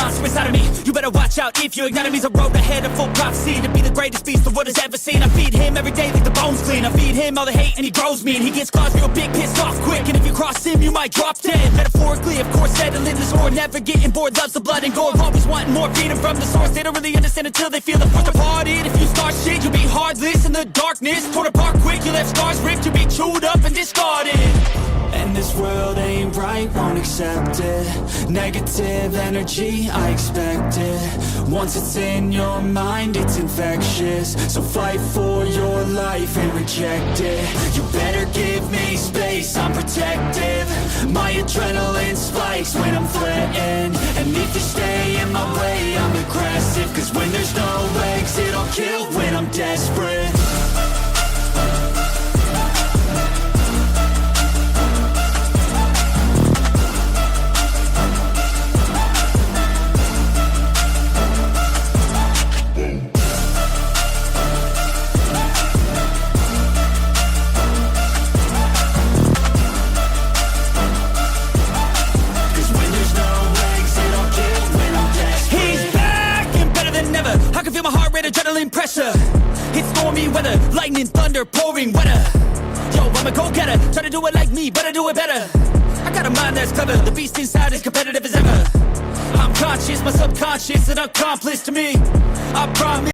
monster inside of me. You better watch out if you ignite me's a road ahead of full prophecy. To be the greatest beast the world has ever seen. I feed him every day like the bones clean. I feed him all the hate and he grows me. And he gets claws real big, pissed off quick. And if you cross him, you might drop dead. Metaphorically, of course, settling the score. Never getting bored, loves the blood and gore. Always wanting more, freedom from the source. They don't really understand until they feel the force departed. If you start shit, you'll be heartless in the darkness. Torn apart quick, you left scars ripped. You'll be chewed up and discarded. And this world ain't right, won't accept it. Negative energy, I expect it. Once it's in your mind, it's infectious. So fight for your life and reject it. You better give me space, I'm protective. My adrenaline spikes when I'm threatened. And if you stay in my way, I'm aggressive. Cause when there's no exit, I'll kill when I'm desperate. Adrenaline pressure, it's stormy weather, lightning, thunder, pouring weather. Yo, I'm a go-getter, try to do it like me, but I do it better. I got a mind that's clever, the beast inside is competitive as ever. I'm conscious, my subconscious, an accomplice to me. I promise.